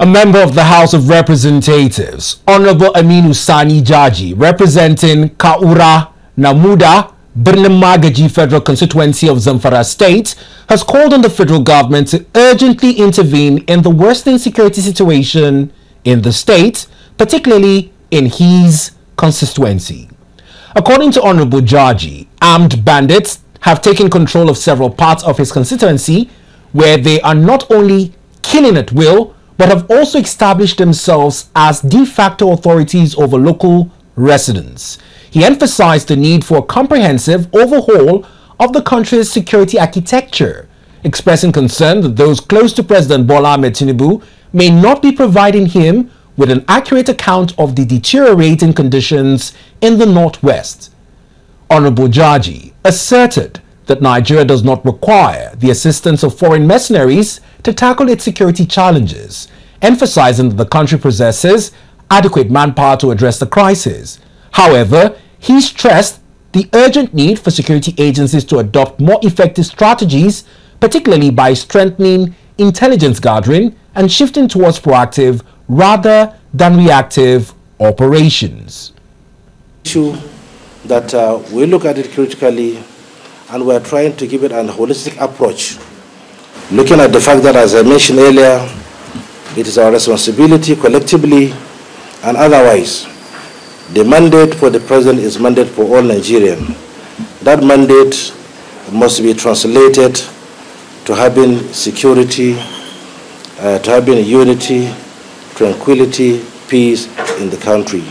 A member of the House of Representatives, Honorable Aminu Sani Jaji, representing Kaura Namuda, Birnin Magaji Federal Constituency of Zamfara State, has called on the federal government to urgently intervene in the worsening security situation in the state, particularly in his constituency. According to Honorable Jaji, armed bandits have taken control of several parts of his constituency, where they are not only killing at will, but have also established themselves as de facto authorities over local residents. He emphasized the need for a comprehensive overhaul of the country's security architecture, expressing concern that those close to President Bola Ahmed Tinubu may not be providing him with an accurate account of the deteriorating conditions in the Northwest. Honorable Jaji asserted that Nigeria does not require the assistance of foreign mercenaries to tackle its security challenges, emphasizing that the country possesses adequate manpower to address the crisis. However, he stressed the urgent need for security agencies to adopt more effective strategies, particularly by strengthening intelligence gathering and shifting towards proactive rather than reactive operations. Issue that we look at it critically, and we're trying to give it a holistic approach. Looking at the fact that, as I mentioned earlier, it is our responsibility collectively and otherwise. The mandate for the president is mandate for all Nigerians. That mandate must be translated to having security, to having unity, tranquility, peace in the country.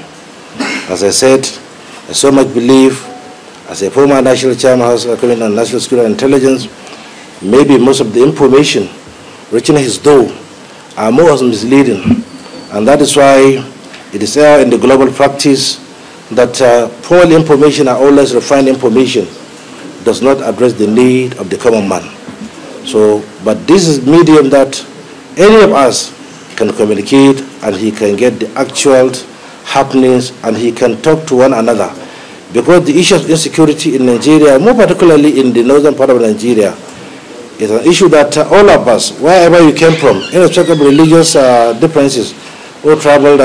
As I said, I so much believe, as a former national chairman of the Committee on National Security and Intelligence, maybe most of the information reaching his door are more misleading. And that is why it is there in the global practice that poor information and always refined information does not address the need of the common man. So, but this is medium that any of us can communicate, and he can get the actual happenings, and he can talk to one another. Because the issue of insecurity in Nigeria, more particularly in the northern part of Nigeria, is an issue that all of us, wherever you came from, irrespective of religious differences or tribal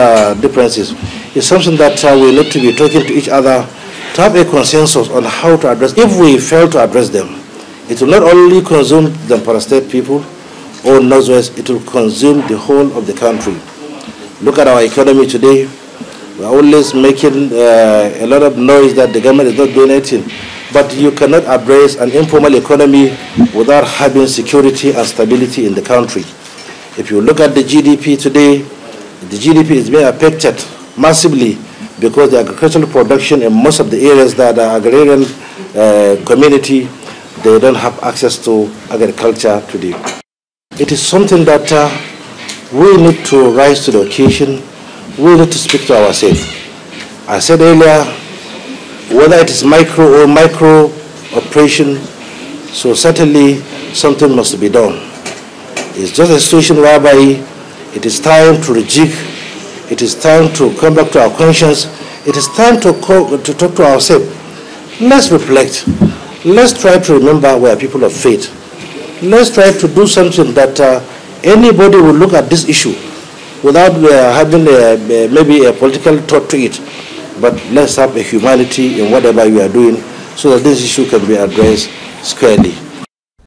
differences, is something that we need to be talking to each other to have a consensus on how to address. If we fail to address them, it will not only consume the Zamfara State people or Northwest, it will consume the whole of the country. Look at our economy today. We're always making a lot of noise that the government is not doing anything. But you cannot address an informal economy without having security and stability in the country. If you look at the GDP today, the GDP is being affected massively because the agricultural production in most of the areas that are agrarian community, they don't have access to agriculture today. It is something that we need to rise to the occasion. We need to speak to ourselves. I said earlier, whether it is micro or macro operation, so certainly something must be done. It's just a situation whereby it is time to rejig, it is time to come back to our conscience, it is time to talk to ourselves. Let's reflect. Let's try to remember we are people of faith. Let's try to do something that anybody will look at this issue without having maybe a political thought to it. But let's have a humanity in whatever we are doing so that this issue can be addressed squarely.